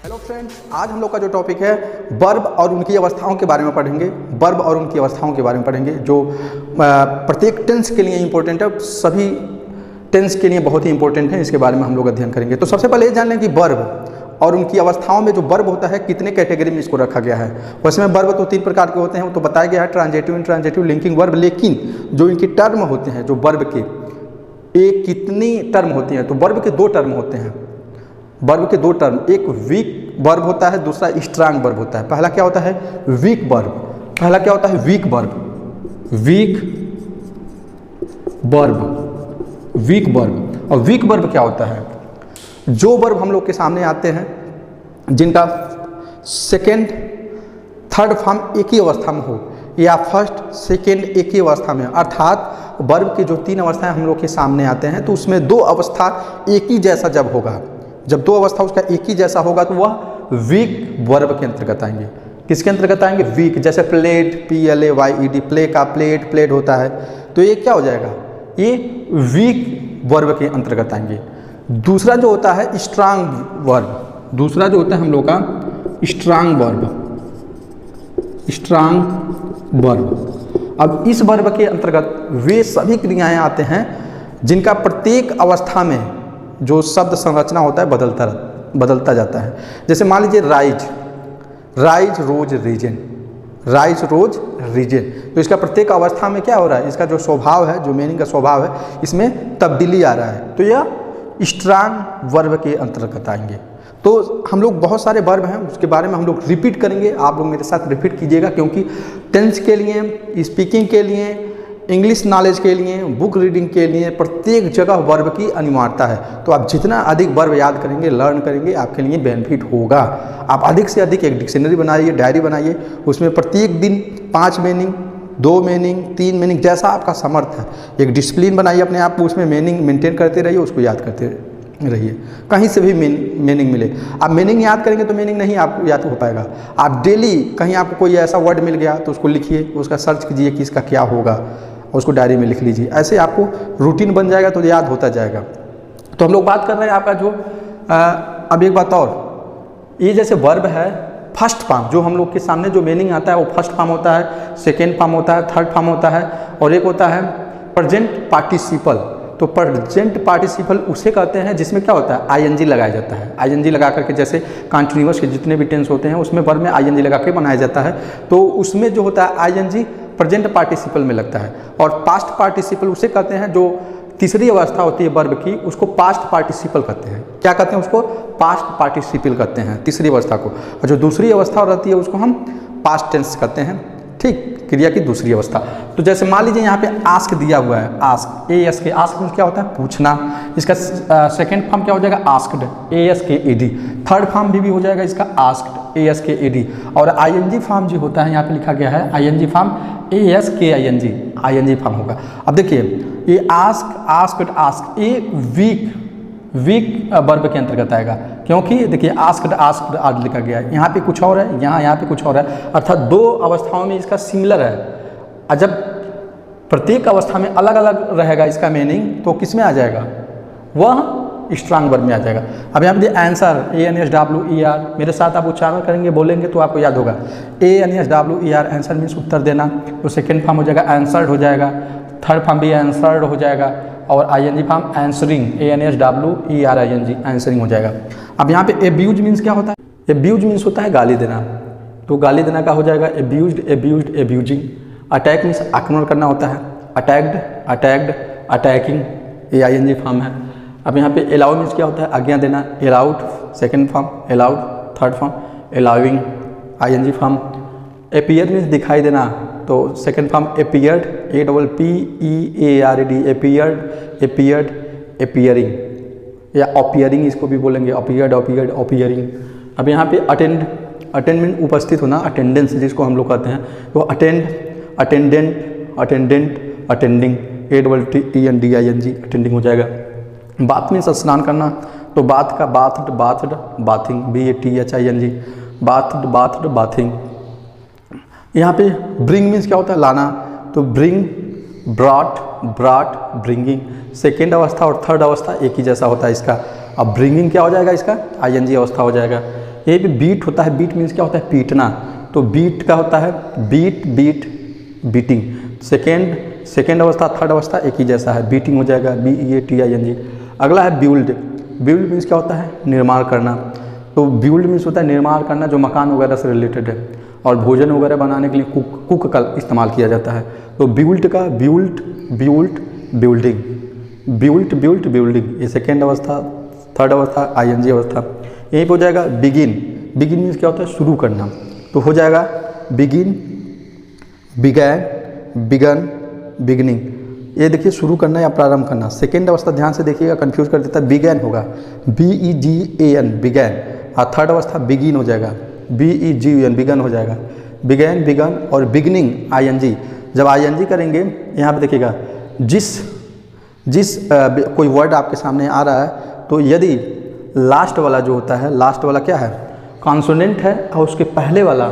Hello friends, आज हम लोग का जो टॉपिक है वर्ब और उनकी अवस्थाओं के बारे में पढ़ेंगे। वर्ब और उनकी अवस्थाओं के बारे में पढ़ेंगे जो प्रत्येक टेंस के लिए इंपॉर्टेंट है, सभी टेंस के लिए बहुत ही इंपॉर्टेंट है। इसके बारे में हम लोग अध्ययन करेंगे। तो सबसे पहले ये जान लें कि वर्ब और उनकी अवस्थाओं में जो वर्ब होता है कितने कैटेगरी में इसको रखा गया है। वैसे में वर्ब तो 3 प्रकार के होते हैं, वो तो बताया गया है, ट्रांजेटिव, इंट्रांजेटिव, लिंकिंग वर्ब। लेकिन जो इनकी टर्म होते हैं, जो वर्ब के एक कितनी टर्म होती हैं, तो वर्ब के 2 टर्म होते हैं। वर्ब के 2 टर्म, एक वीक वर्ब होता है, दूसरा स्ट्रांग वर्ब होता है। पहला क्या होता है? Weak verb. पहला क्या होता है? Weak verb. Weak verb, weak verb. और वीक वर्ब क्या होता है? जो वर्ब हम लोग के सामने आते हैं जिनका सेकेंड थर्ड फॉर्म एक ही अवस्था में हो, या फर्स्ट सेकेंड एक ही अवस्था में, अर्थात वर्ब की जो 3 अवस्थाएं हम लोग के सामने आते हैं, तो उसमें 2 अवस्था एक ही जैसा जब होगा, जब 2 अवस्था उसका एक ही जैसा होगा, तो वह वीक वर्ब के अंतर्गत आएंगे। किसके अंतर्गत आएंगे? वीक। जैसे प्लेट, PLAYED, प्ले का प्लेट, प्लेट होता है, तो ये क्या हो जाएगा? ये वीक वर्ब के अंतर्गत आएंगे। दूसरा जो होता है स्ट्रांग वर्ब, दूसरा जो होता है हम लोग का स्ट्रांग वर्ब, स्ट्रांग वर्ब। अब इस वर्ब के अंतर्गत वे सभी क्रियाएं आते हैं जिनका प्रत्येक अवस्था में जो शब्द संरचना होता है बदलता जाता है। जैसे मान लीजिए राइज, राइज, रोज, रीजन, राइज, रोज, रीजन। तो इसका प्रत्येक अवस्था में क्या हो रहा है? इसका जो स्वभाव है, जो मीनिंग का स्वभाव है, इसमें तब्दीली आ रहा है, तो यह स्ट्रांग वर्ब के अंतर्गत आएंगे। तो हम लोग बहुत सारे वर्ब हैं, उसके बारे में हम लोग रिपीट करेंगे। आप लोग मेरे साथ रिपीट कीजिएगा, क्योंकि टेंस के लिए, स्पीकिंग के लिए, इंग्लिश नॉलेज के लिए, बुक रीडिंग के लिए प्रत्येक जगह वर्ब की अनिवार्यता है। तो आप जितना अधिक वर्ब याद करेंगे, लर्न करेंगे, आपके लिए बेनिफिट होगा। आप अधिक से अधिक एक डिक्शनरी बनाइए, डायरी बनाइए, उसमें प्रत्येक दिन 5 मीनिंग, 2 मीनिंग, 3 मीनिंग, जैसा आपका समर्थ है। एक डिसिप्लिन बनाइए अपने आप को, उसमें मीनिंग मेंटेन करते रहिए, उसको याद करते रहिए। कहीं से भी मीनिंग मिले, आप मीनिंग याद करेंगे तो मीनिंग नहीं आपको याद हो पाएगा। आप डेली कहीं आपको कोई ऐसा वर्ड मिल गया तो उसको लिखिए, उसका सर्च कीजिए कि इसका क्या होगा, उसको डायरी में लिख लीजिए। ऐसे आपको रूटीन बन जाएगा तो याद होता जाएगा। तो हम लोग बात कर रहे हैं आपका जो अब एक बात और, ये जैसे वर्ब है फर्स्ट फॉर्म, जो हम लोग के सामने जो मीनिंग आता है वो फर्स्ट फॉर्म होता है, सेकेंड फॉर्म होता है, थर्ड फॉर्म होता है, और एक होता है प्रेजेंट पार्टिसिपल। तो प्रेजेंट पार्टिसिपल उसे कहते हैं जिसमें क्या होता है? ING लगाया जाता है। ING लगा करके, जैसे कंटिन्यूअस के जितने भी टेंस होते हैं उसमें वर्ब में ING लगा के बनाया जाता है। तो उसमें जो होता है ING प्रेजेंट पार्टिसिपल में लगता है। और पास्ट पार्टिसिपल उसे कहते हैं जो तीसरी अवस्था होती है वर्ब की, उसको पास्ट पार्टिसिपल कहते हैं। क्या कहते हैं? उसको पास्ट पार्टिसिपल कहते हैं, तीसरी अवस्था को। और जो दूसरी अवस्था रहती है उसको हम पास्ट टेंस कहते हैं, ठीक, क्रिया की दूसरी अवस्था। तो जैसे मान लीजिए यहाँ पे आस्क दिया हुआ है, आस्क, ASK, आस्क में क्या होता है? पूछना। इसका सेकेंड फॉर्म क्या हो जाएगा? Asked, ASKED। थर्ड फॉर्म भी हो जाएगा इसका आस्क्ड, ASKED। और ING फॉर्म जो होता है, यहाँ पे लिखा गया है ING form, ASKING, ING form होगा। अब देखिए ये आस्क, आस्क्ड, आस्क, ये वीक वर्ब के अंतर्गत आएगा, क्योंकि देखिए आस्क्ड, आस्क्ड आज लिखा गया है, यहाँ पे कुछ और है, यहाँ पे कुछ और है, अर्थात 2 अवस्थाओं में इसका सिमिलर है। और जब प्रत्येक अवस्था में अलग अलग रहेगा इसका मीनिंग, तो किस में आ जाएगा? वह स्ट्रांग वर्ब में आ जाएगा। अब यहाँ पे आंसर, ANSWER, मेरे साथ आप उच्चारण करेंगे, बोलेंगे तो आपको याद होगा। ANSWER, आंसर मीन्स उत्तर देना। तो सेकेंड फॉर्म हो जाएगा आंसर्ड हो जाएगा, थर्ड फॉर्म भी आंसर्ड हो जाएगा, और ING form answering, ANSWERING, answering हो जाएगा। अब यहाँ पे एब्यूज मीन्स क्या होता है? एब्यूज मीन्स होता है गाली देना, तो गाली देना का हो जाएगा एब्यूज्ड, एब्यूज्ड, एब्यूजिंग। अटैक मीन्स आक्रमण करना होता है, अटैक्ड, अटैक्ड, अटैकिंग, ये ING फॉर्म है। अब यहाँ पे अलाउ मीन्स क्या होता है? आज्ञा देना, allowed, second form, allowed, third form, allowing, ING form. Appear means दिखाई देना, तो second form appeared, APPEARD, appeared, appeared, appearing, या अपीयरिंग इसको भी बोलेंगे, अपीयर्ड, अपीयर्ड, अपीयरिंग। अब यहाँ पे अटेंड, अटेंड मीन उपस्थित होना, अटेंडेंस जिसको हम लोग कहते हैं, तो attend, attendant, attendant, attending, ATTENDING, attending हो जाएगा। बाथ मीन्स स्नान करना, तो बाथ का bathed, bathed, bathing, BATHING, bathed, bathed, bathing. यहाँ पे ब्रिंग मीन्स क्या होता है? लाना, तो bring, brought, brought, bringing. Second अवस्था और थर्ड अवस्था एक ही जैसा होता है इसका। अब ब्रिंगिंग क्या हो जाएगा? इसका ING अवस्था हो जाएगा। यहीं पे बीट होता है, बीट मीन्स क्या होता है, पीटना, तो बीट का होता है बीट, बीट, बीटिंग। सेकेंड अवस्था, थर्ड अवस्था एक ही जैसा है, बीटिंग हो जाएगा, BEATING। अगला है बिल्ड। बिल्ड मीन्स क्या होता है, निर्माण करना, तो बिल्ड मीन्स होता है निर्माण करना जो मकान वगैरह से रिलेटेड है, और भोजन वगैरह बनाने के लिए कुक का इस्तेमाल किया जाता है। तो बिल्ड का बिल्ड, बिल्डिंग, बिल्डिंग, ये सेकेंड अवस्था, थर्ड अवस्था ING अवस्था। यहीं पर हो जाएगा बिगिन। बिगिन मीन्स क्या होता है, शुरू करना, तो हो जाएगा बिगिन, बिगैन, बिगन, बिगनिंग। ये देखिए शुरू करना या प्रारंभ करना। सेकेंड अवस्था ध्यान से देखिएगा, कंफ्यूज कर देता है, बिगैन होगा, BEGAN, बिगैन, और थर्ड अवस्था बिगिन हो जाएगा, BEGUN, बिगन हो जाएगा, बिगैन, बिगन, और बिगनिंग ING। जब ING करेंगे यहाँ पे देखिएगा, जिस कोई वर्ड आपके सामने आ रहा है, तो यदि लास्ट वाला जो होता है, लास्ट वाला क्या है, कॉन्सोनेंट है, और उसके पहले वाला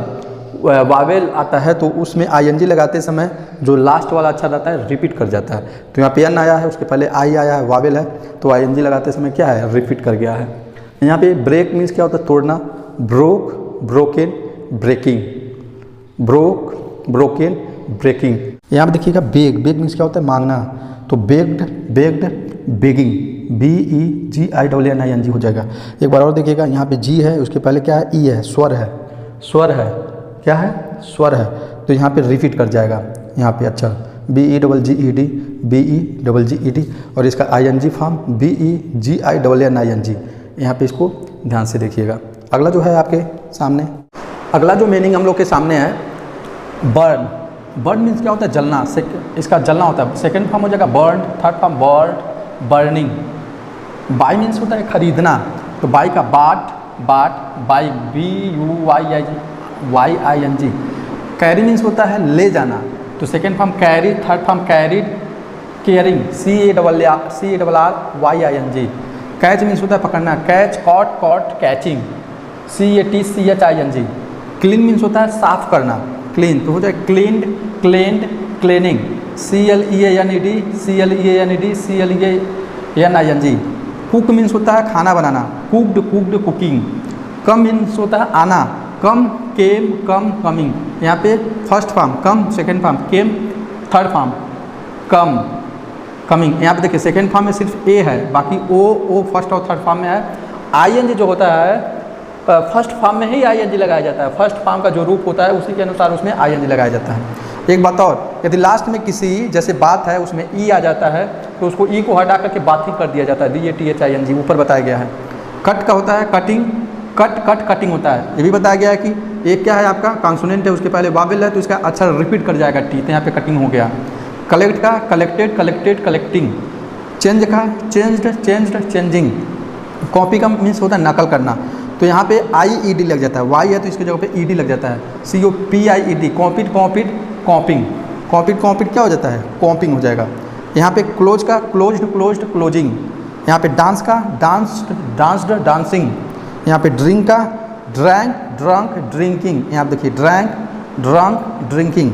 वावेल आता है, तो उसमें ING लगाते समय जो लास्ट वाला अच्छा रहता है, रिपीट कर जाता है। तो यहाँ पे N आया है, उसके पहले I आया है, वावेल है, तो ING लगाते समय क्या है, रिपीट कर गया है। यहाँ पे ब्रेक मीन्स क्या होता है, तोड़ना, broke, broken, breaking, broke, broken, breaking. यहाँ पे देखिएगा बेग। बेग मीन्स क्या होता है, मांगना, तो बेग्ड, बेगिंग, BEGINING हो जाएगा। एक बार और देखिएगा, यहाँ पे G है, उसके पहले क्या है, E है, स्वर है, स्वर है, क्या है, स्वर है, तो यहाँ पे रिपीट कर जाएगा यहाँ पे। अच्छा, BEGGED, BEGGED, और इसका ING फॉर्म BEGINING। यहाँ पे इसको ध्यान से देखिएगा। अगला जो है आपके सामने, अगला जो मीनिंग हम लोग के सामने है, बर्न। बर्न मीन्स क्या होता है, जलना, इसका जलना होता है। सेकेंड फॉर्म हो जाएगा burn, third form bird, burning. Bye means होता है खरीदना, तो बाय का बाट, बाय, BUYING। कैरी मीन्स होता है ले जाना, तो second form carry, third form carried, carrying, CARRYING। Catch means होता है पकड़ना, catch, caught, catching, CATCHING। Clean means होता है साफ करना, क्लीन, तो हो जाए cleaned, cleaning, CLEANED, cook means होता है खाना बनाना, कुक्ड, कुकिंग। कम मीन्स होता है आना, कम, केम, कमिंग। यहाँ पे first form come, second form came, third form coming. यहाँ पे देखिए सेकेंड फॉर्म में सिर्फ ए है, बाकी ओ फर्स्ट और थर्ड फॉर्म में है। ING जो होता है फर्स्ट फॉर्म में ही ING लगाया जाता है, फर्स्ट फॉर्म का जो रूप होता है उसी के अनुसार उसमें ING लगाया जाता है। एक बात और, यदि लास्ट में किसी जैसे बात है उसमें E आ जाता है, तो उसको E को हटा करके बात ही कर दिया जाता है, BATHING, ऊपर बताया गया है। कट का होता है कटिंग, कटिंग होता है, ये भी बताया गया है कि एक क्या है आपका कॉन्सोनेंट है, उसके पहले वावेल है, तो इसका अक्षर रिपीट कर जाएगा T, तो यहाँ पे कटिंग हो गया। कलेक्ट का कलेक्टेड, कलेक्टिंग। चेंज का चेंज्ड, चेंजिंग। कॉपी का मीन्स होता है नकल करना, तो यहाँ पे IED लग जाता है, Y है तो इसकी जगह पे ED लग जाता है, COPIED, कॉपिंग क्या हो जाता है, कॉपिंग हो जाएगा। यहाँ पे क्लोज का क्लोज्ड, क्लोजिंग। यहाँ पे डांस का डांस्ड, डांसिंग। यहाँ पे ड्रिंक का ड्रंक, ड्रिंकिंग। यहाँ पे देखिए ड्रंक, ड्रिंकिंग।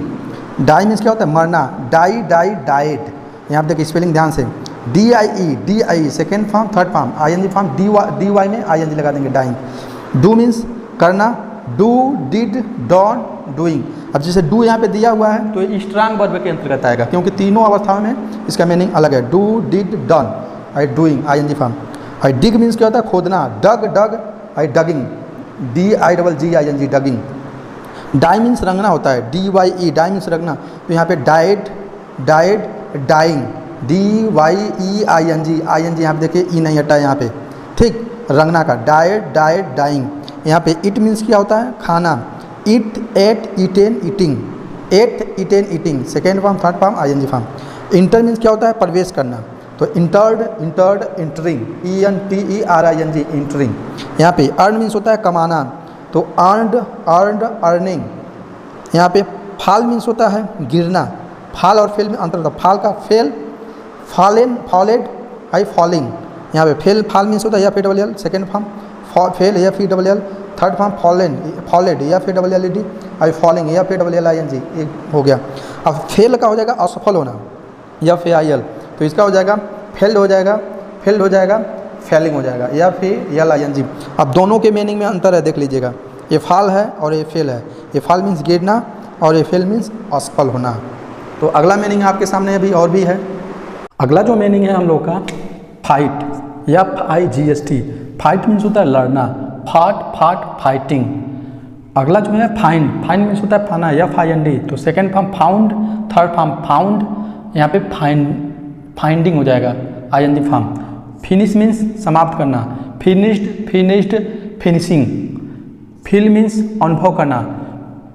डाई मीन्स क्या होता है, मरना, डाइड। यहाँ पे देखिए स्पेलिंग ध्यान से, DIE, second form, third form, ING form, DY में ING लगा देंगे, डाइंग। डू मीन्स करना, डू, डिड, डॉन, डूइंग। अब जैसे डू यहाँ पे दिया हुआ है तो ये स्ट्रांग वर्ब के अंतर्गत आएगा, क्योंकि तीनों अवस्थाओं में इसका मीनिंग अलग है। Do, did, done, doing, ING form. Dig means क्या होता है, खोदना, dug, digging, DIGGING, digging. Dye means रंगना होता है, DYE, डाई मीन्स रंगना, तो यहाँ पे डाइड, डाइंग, DYEING, यहाँ पे देखिए ई नहीं हटा यहाँ पे, ठीक, रंगना का, डाइंग। यहाँ पे इट मीन्स क्या होता है, खाना, eat, ate, eaten, eating, second form, third form, ING form. Enter means क्या होता है, प्रवेश करना, तो इंटर्ड, इंटरिंग, ENTERING, इंटरिंग। यहाँ पे अर्न मीन्स होता है कमाना, तो अर्नड, अर्निंग। यहाँ पे फाल मीन्स होता है गिरना, फाल और फेल में अंतर होता है, फाल का फेल, फॉलेड, फॉलिंग। यहाँ पे फेल, फाल मीन्स होता है FALL, second form fell, FELL, third form falled, FALLED, falling, FALLING, एक हो गया। अब फेल का हो जाएगा असफल होना, FAIL, तो इसका हो जाएगा फेल्ड हो जाएगा, फेलिंग हो जाएगा, या फिर यल आई एन जी। अब दोनों के मीनिंग में अंतर है, देख लीजिएगा। ये फाल है और ये फेल है। ये फाल मीन्स गिरना और ये फेल मीन्स असफल होना। तो अगला मीनिंग आपके सामने अभी और भी है। अगला जो मीनिंग है हम लोग का फाइट, FIGHT। फाइट मीन्स होता है लड़ना, फाट फाइटिंग। अगला जो है फाइंड, फाइंड मीन्स होता है पाना, FIND। तो second form found, third form found, यहाँ पे फाइंडिंग हो जाएगा, ING फॉर्म। फिनिश मीन्स समाप्त करना, फिनिश्ड फिनिशिंग। फील मीन्स अनुभव करना,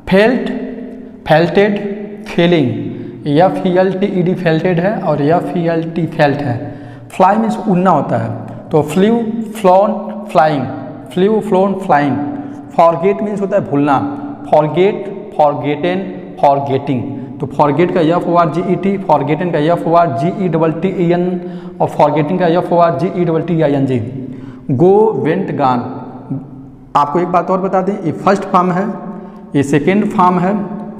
फेल्टेड फीलिंग। FELTED फेल्टेड है और FELT फेल्ट है। फ्लाई मीन्स उड़ना होता है, तो flew flown flying, flew flown flying. Forget means होता है भूलना, फॉरगेटेन फॉरगेटिंग। तो फॉरगेट का FORGET, फॉरगेटन का FORGETTEN और फॉरगेटिंग का FORGETTING। Go went gone. आपको एक बात और बता दें, ये फर्स्ट फॉर्म है, ये सेकेंड फॉर्म है,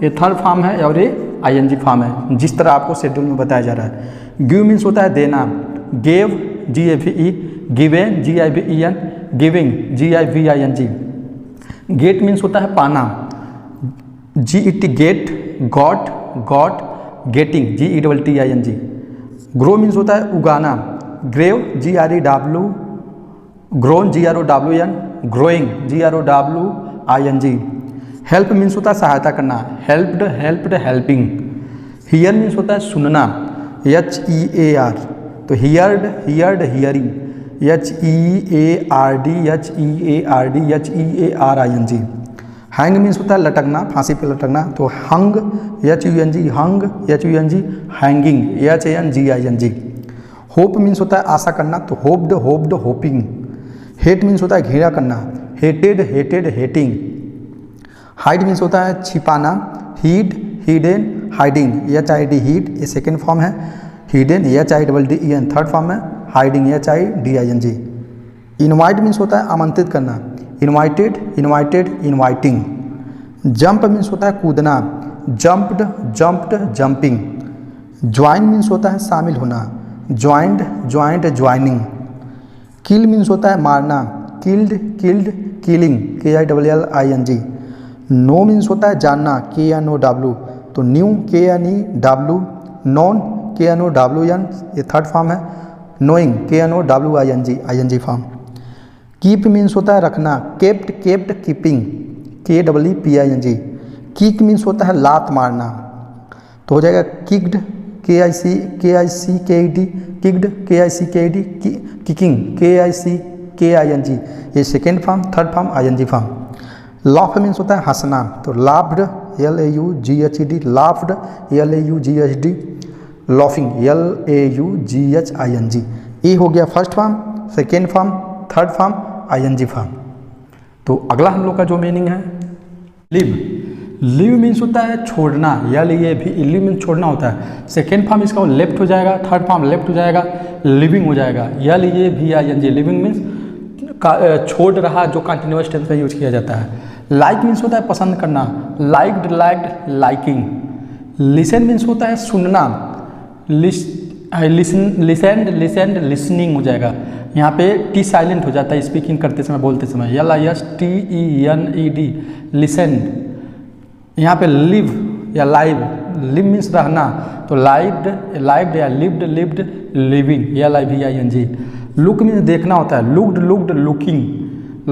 ये थर्ड फॉर्म है और ये ING फॉर्म है, जिस तरह आपको शेड्यूल में बताया जा रहा है। गिव मीन्स होता है देना, gave GAVE, given GIVEN, giving GIVING। Get means होता है पाना, GET get, got getting GETTING। Grow means होता है उगाना, grew GREW, grown GROWN, growing GROWING। Help means होता है सहायता करना, हेल्प्ड हेल्पिंग। हियर मीन्स होता है सुनना, HEAR। तो heard hearing, HEARD hang means होता है लटकना, फांसी पे लटकना, तो हंग HUNG hanging HANGING। Hope means होता है आशा करना, तो होप्ड होपिंग। हेट मीन्स होता है घृणा करना, हेटेड हेटिंग। हाइड मीन्स होता है छिपाना, हिडन हाइडिंग HID हीड, ये सेकेंड फॉर्म है। हिडन HIDDEN, थर्ड फॉर्म है। Hiding HIDING। इनवाइट मीन्स होता है आमंत्रित करना, इनवाइटेड इनवाइटिंग। जंप मीन्स होता है कूदना, जंप्ड जंपिंग। ज्वाइन मीन्स होता है शामिल होना, ज्वाइंट ज्वाइनिंग। किल मीन्स होता है मारना, killed killing KILLING। Know means होता है जानना, KNOW। तो न्यू KNEW, नॉन KNOWN, ये थर्ड फॉर्म है। Knowing KNOWING form. Keep means होता है रखना, kept keeping KEEPING। Kick means होता है लात मारना, तो हो जाएगा kicked KICKED, kicked KICKED, kicking KICKING, ये second form, third form ING form. Laugh means होता है हंसना, तो laughed LAUGHED, laughed LAUGHD, laughing LAUGHING। ये हो गया first form, second form, third form, ING form. तो अगला हम लोग का जो मीनिंग है लिव मीन्स होता है छोड़ना, लिव मीन्स छोड़ना होता है। सेकेंड फॉर्म इसका लेफ्ट हो जाएगा, थर्ड फॉर्म लेफ्ट हो जाएगा, लिविंग हो जाएगा LAVING। लिविंग मीन्स छोड़ रहा, जो कंटिन्यूअस टेंस में यूज किया जाता है। लाइक मीन्स होता है पसंद करना, लाइक्ड लाइकिंग। लिसन मीन्स होता है सुनना, लिसनिंग हो जाएगा। यहाँ पे T साइलेंट हो जाता है स्पीकिंग करते समय, बोलते समय, LISTENED, लिसेंड। यहाँ पे लिव या लिव मीन्स रहना, तो लाइव्ड या lived living LIVING। Look means देखना होता है, लुक्ड लुकिंग।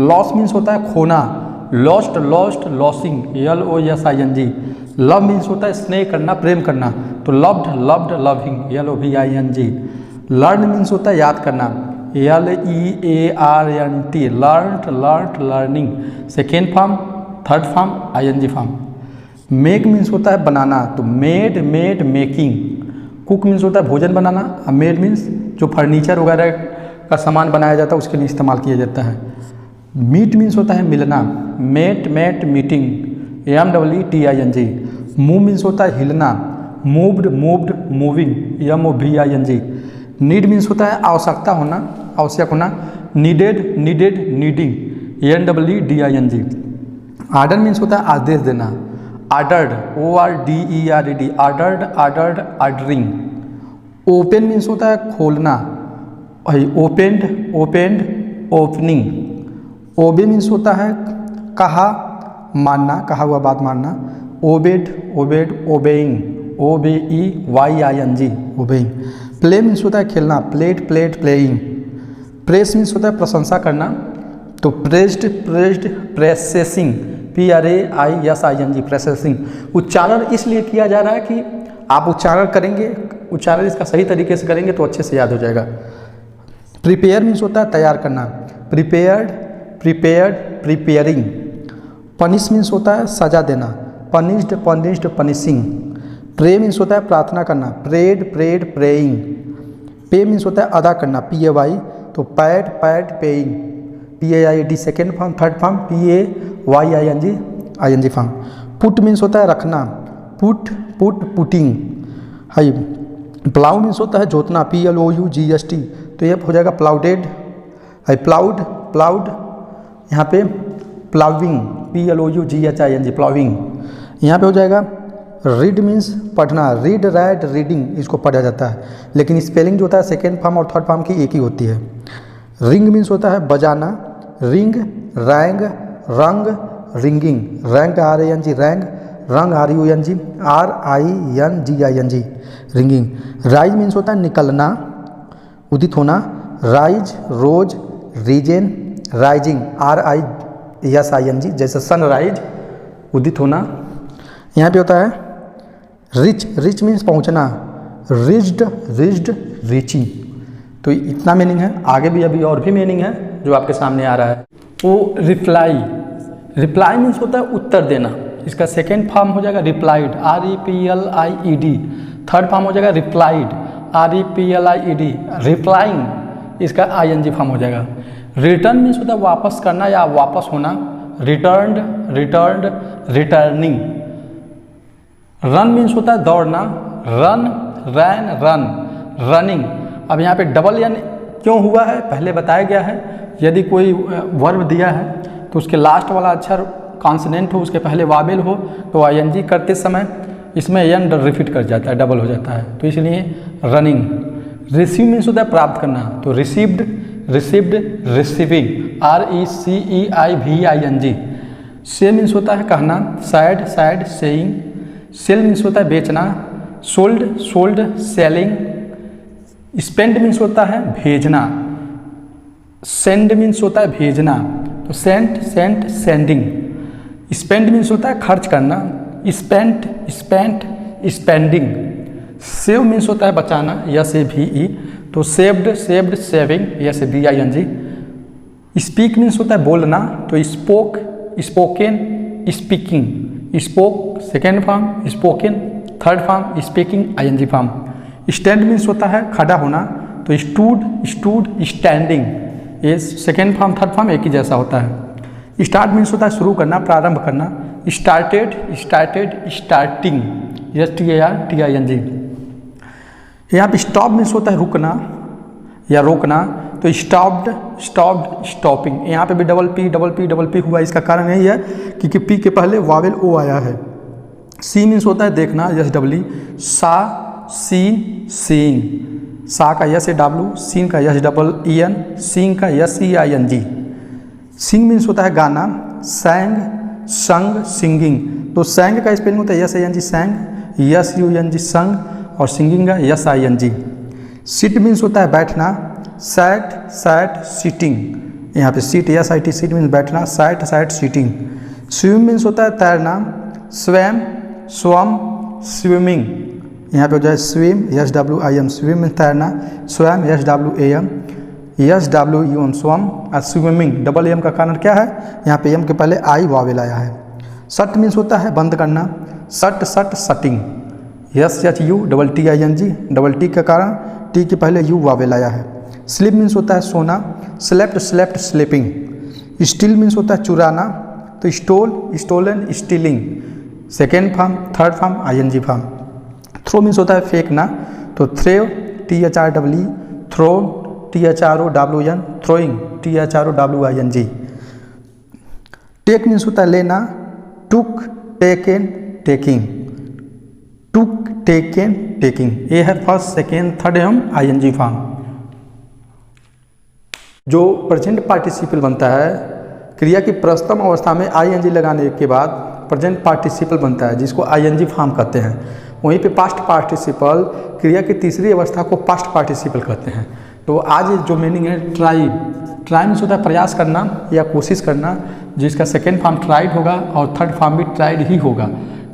लॉस मीन्स होता है खोना, lost losing LOSING। Love means होता है स्नेह करना, प्रेम करना, तो loved loving LOVING। Learn means होता है याद करना, LEARNT, learning, second form, third form, ING form. Make means होता है बनाना, तो मेड मेकिंग। कुक मीन्स होता है भोजन बनाना, और मेड मीन्स जो फर्नीचर वगैरह का सामान बनाया जाता है उसके लिए इस्तेमाल किया जाता है। मीट मीन्स होता है मिलना, met meeting MEETING। Move means होता है हिलना, moved moving MOVING। Need means होता है आवश्यकता होना, आवश्यक होना, needed needing NEEDING। Order means होता है आदेश देना, ordered ORDERED, ordering. Open means होता है खोलना, opened, opened, opening. Obey means होता है कहा, मानना, कहा हुआ बात मानना। Obeyed, obeyed, obeying, OBEYING, obeying. Play means होता है खेलना, played, played, playing. Press means होता है प्रशंसा करना, तो प्रेस्ड, प्रेस्ड, प्रेसेसिंग, PRAISING, प्रेसेसिंग। उच्चारण इसलिए किया जा रहा है कि आप उच्चारण करेंगे, उच्चारण इसका सही तरीके से करेंगे तो अच्छे से याद हो जाएगा। प्रिपेयर मीन्स होता है तैयार करना, prepared, prepared, preparing. Punish means होता है सजा देना, punished, punished, punishing. Pray means होता है प्रार्थना करना, prayed, prayed, praying. Pay means होता है अदा करना, PAY, तो paid, paid, paying, PAID second form, third form PAYING form. Put means होता है रखना, पुट, पुट, पुटिंग। हाई प्लाउ मीन्स होता है जोतना, PLOUGST, तो ये हो जाएगा प्लाउडेड। हाई प्लाउड, प्लाउड, यहाँ पे प्लाविंग, PLOUGHING, प्लाविंग। यहाँ पे हो जाएगा रीड मीन्स पढ़ना, रीड, राइट, रीडिंग, इसको पढ़ा जाता है, लेकिन स्पेलिंग जो होता है सेकेंड फॉर्म और थर्ड फॉर्म की एक ही होती है। रिंग मीन्स होता है बजाना, रिंग, रैंग, रंग, रिंगिंग, रैंग RANG, रैंग, रंग RUNG, RINGING, ringing. Rise means होता है निकलना, उदित होना, राइज, रोज, रीजन, राइजिंग, RISING, जैसे सनराइज, उदित होना। यहाँ पे होता है रिच, रिच मीन्स पहुँचना, रिच्ड, रिच्ड, रीचिंग। तो इतना मीनिंग है, आगे भी अभी और भी मीनिंग है जो आपके सामने आ रहा है। वो रिप्लाई, रिप्लाई मीन्स होता है उत्तर देना, इसका सेकेंड फॉर्म हो जाएगा रिप्लाइड, REPLIED, थर्ड फॉर्म हो जाएगा रिप्लाइड, REPLIED, रिप्लाइंग, इसका ING फॉर्म हो जाएगा। रिटर्न मीन्स होता है वापस करना या वापस होना, returned, returned, returning. Run means होता है दौड़ना, रन, रैन, रन, रनिंग। अब यहाँ पे डबल N क्यों हुआ है पहले बताया गया है। यदि कोई वर्ब दिया है तो उसके लास्ट वाला अक्षर कॉन्सोनेंट हो, उसके पहले वावेल हो, तो ING करते समय इसमें N रिपीट कर जाता है, डबल हो जाता है, तो इसलिए रनिंग। रिसीव मीन्स होता है प्राप्त करना, तो received, received, receiving, RECEIVING। Say means होता है कहना, said, said, saying. Sell means होता है बेचना, sold, sold, selling. Spend means होता है भेजना, सेंड मीन्स होता है भेजना, तो sent, sent, sending. Spend means होता है खर्च करना, spent, spent, spending. Save means होता है बचाना, SAVE, तो saved, saved, saving, SBING। Speak means होता है बोलना, तो spoke, spoken, speaking. Spoke second form, spoken third form, speaking ING form. Stand means होता है खड़ा होना, तो स्टूड, स्टूड, स्टैंडिंग, ये सेकेंड फॉर्म थर्ड फॉर्म एक ही जैसा होता है। स्टार्ट मीन्स होता है शुरू करना, प्रारंभ करना, स्टार्टेड, स्टार्टेड, स्टार्टिंग, STARTING। यहाँ पे स्टॉप मीन्स होता है रुकना या रोकना, तो स्टॉप्ड, स्टॉप्ड, स्टॉपिंग। यहाँ पे भी डबल पी हुआ, इसका कारण यही है क्योंकि पी के पहले वावेल O आया है। सी मीन्स होता है देखना, SW, सा, सीन, सीइंग, सा का SAW, सीन का SEEN, सींग का SEING। सिंग मीन्स होता है गाना, सैंग, संग, सिंगिंग, तो सैंग का स्पेलिंग होता है SING, सैंग, SUNG, संग, और सिंगिंग का SING। सिट मीन्स होता है बैठना, सैट, सैट, सीटिंग, यहाँ पे सीट SIT, सीट मीन्स बैठना, sat, sat, sitting. Swim means होता है तैरना, स्वयं, स्वम, स्विमिंग, यहाँ पे हो जाए स्विम, SWIM, स्विम मीन्स तैरना, स्वयं, SWAM, SWUM, स्वम, और स्विमिंग डबल M का कारण क्या है, यहाँ पे M के पहले I वावेल आया है। सट मीन्स होता है बंद करना, सट, सट, सटिंग, SHUTTING, डबल T के कारण T के पहले U वावेल आया है। स्लीप मीन्स होता है सोना, slept, slept, sleeping. Steal means होता है चुराना, तो stole, stolen, stealing, second form third form ING form. Throw means होता है फेंकना, तो threw, THRWE, thrown, THROWN, throwing, THROWING। Take means होता है लेना, took, taken, taking, took, taken, taking. ये है फर्स्ट, सेकेंड, थर्ड एवं ING फॉर्म। जो प्रेजेंट पार्टिसिपल बनता है, क्रिया की प्रथम अवस्था में आईएनजी लगाने के बाद प्रेजेंट पार्टिसिपल बनता है, जिसको आईएनजी फॉर्म कहते हैं। वहीं पे पास्ट पार्टिसिपल क्रिया की तीसरी अवस्था को पास्ट पार्टिसिपल कहते हैं। तो आज जो मीनिंग है ट्राई मीन्स होता है प्रयास करना या कोशिश करना, जिसका सेकेंड फॉर्म ट्राइड होगा और थर्ड फॉर्म भी ट्राइड ही होगा।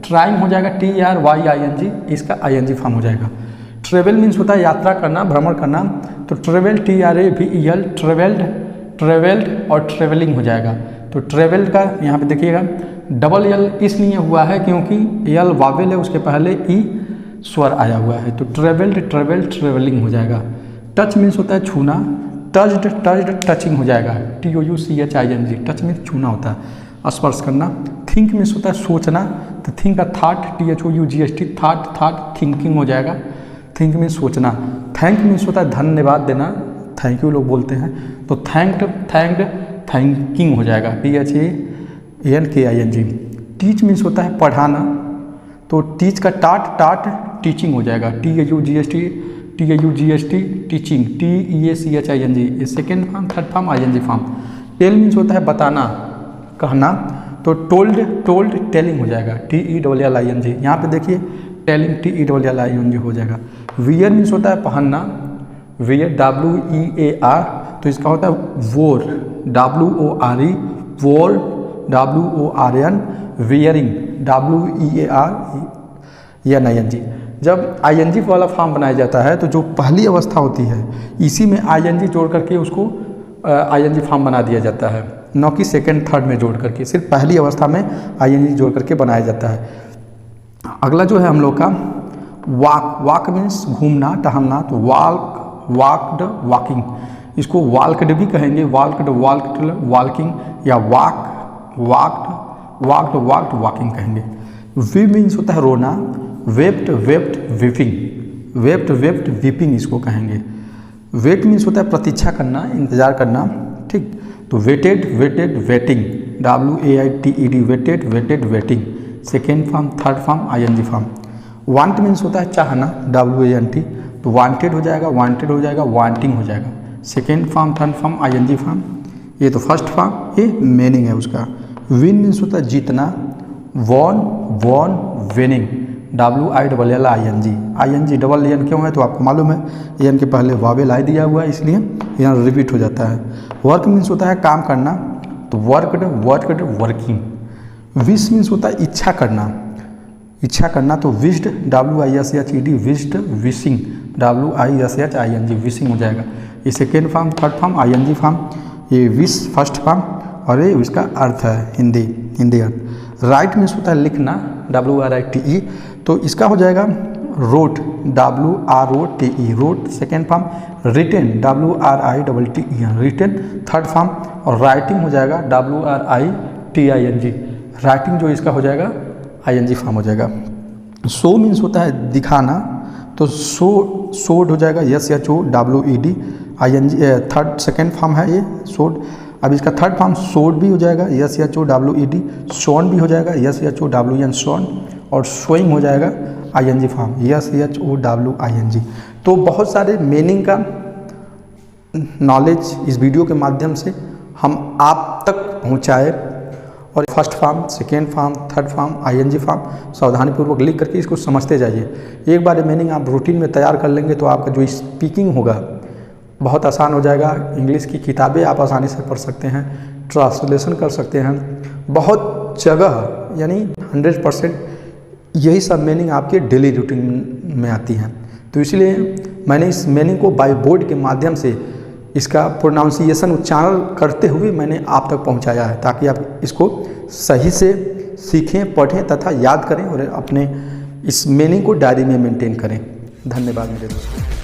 ट्राइंग हो जाएगा TRYING, इसका ING फॉर्म हो जाएगा। ट्रेवल मीन्स होता है यात्रा करना, भ्रमण करना, तो ट्रेवल TRAVEL, ट्रेवल्ड और ट्रेवलिंग हो जाएगा। तो ट्रेवल का यहाँ पे देखिएगा डबल L इसलिए हुआ है क्योंकि L वावेल है, उसके पहले E स्वर आया हुआ है, तो ट्रेवल्ड ट्रेवलिंग हो जाएगा। टच मीन्स होता है छूना, टच्ड टचिंग हो जाएगा, TOUCHING, टच मीन्स छूना होता है, स्पर्श करना। थिंक मीन्स होता है सोचना, तो थिंक का थाट, THOUGHT, थाट थिंकिंग हो जाएगा, थिंक मीन्स सोचना। थैंक मीन्स होता है धन्यवाद देना, थैंक यू लोग बोलते हैं, तो थैंक्ड थैंकिंग हो जाएगा, THANKING। टीच मीन्स होता है पढ़ाना, तो टीच का टाट टीचिंग हो जाएगा, TAUGST टीचिंग, TEACHING, ये second form, third form ING form. Tell means होता है बताना, कहना, तो टोल्ड टेलिंग हो जाएगा, TELLING। यहाँ पे देखिए टेलिंग TELLING हो जाएगा। वियर मीन्स होता है पहनना, वियर WEAR, तो इसका होता है वोर, WORE, वोर, WORN, वियरिंग, WEARING। जब ING वाला फॉर्म बनाया जाता है तो जो पहली अवस्था होती है इसी में ING जोड़ करके उसको ING फॉर्म बना दिया जाता है, न कि सेकेंड थर्ड में जोड़ करके, सिर्फ पहली अवस्था में ING जोड़ करके बनाया जाता है। अगला जो है हम लोग का वॉक मीन्स घूमना टहलना, तो वॉक्ड वॉकिंग, इसको वॉल्कड भी कहेंगे, वॉल्कड वॉल्किंग, या वॉक्ड वॉकिंग कहेंगे। वी मीन्स होता है रोना, वेप्ट वीपिंग इसको कहेंगे। वेट मीन्स होता है प्रतीक्षा करना, इंतजार करना, ठीक, तो waited waiting, WAITED, waiting, second form, third form ING form. Want means होता है चाहना, WANT, तो वांटेड हो जाएगा, वांटिंग हो जाएगा, second form, third form ING form. ये तो फर्स्ट फॉर्म, ये मीनिंग है उसका। विन मीन्स होता है जीतना, won winning, WILLING double N क्यों है तो आपको मालूम है, एन के पहले वावेल आई दिया हुआ है इसलिए यहाँ रिपीट हो जाता है। वर्क मीन्स होता है काम करना, तो वर्कड वर्किंग। विश मीन्स होता है इच्छा करना, तो wished, WISHED, wished wishing, WISHING, wishing हो जाएगा। ये second form, third form ING form, ये विश फर्स्ट फॉर्म, और ये इसका अर्थ है हिंदी अर्थ। राइट मीन्स होता है लिखना, WRITE, तो इसका हो जाएगा wrote, WROTE, wrote second form. Written, WRITE, written third form, और राइटिंग हो जाएगा WRITING, राइटिंग जो इसका हो जाएगा ING फॉर्म हो जाएगा। शो मीन्स होता है दिखाना, तो शोड हो जाएगा, SHOWED, ING third second form है ये शोड। अब इसका थर्ड फॉर्म शोड भी हो जाएगा, SHOWED, शोन भी हो जाएगा, SHOWN, शोन, और शोइंग हो जाएगा ING फॉर्म, SHOWING। तो बहुत सारे मीनिंग का नॉलेज इस वीडियो के माध्यम से हम आप तक पहुंचाए, और first form, second form, third form ING form सावधानीपूर्वक लिख करके इसको समझते जाइए। एक बार मीनिंग आप रूटीन में तैयार कर लेंगे तो आपका जो स्पीकिंग होगा बहुत आसान हो जाएगा। इंग्लिश की किताबें आप आसानी से पढ़ सकते हैं, ट्रांसलेशन कर सकते हैं, बहुत जगह, यानी 100% यही सब मीनिंग आपके डेली रूटीन में आती हैं। तो इसलिए मैंने इस मीनिंग को बाय बोर्ड के माध्यम से इसका प्रोनाउंसिएशन, उच्चारण करते हुए मैंने आप तक पहुंचाया है, ताकि आप इसको सही से सीखें, पढ़ें तथा याद करें और अपने इस मीनिंग को डायरी में मेंटेन करें। धन्यवाद मेरे दोस्तों।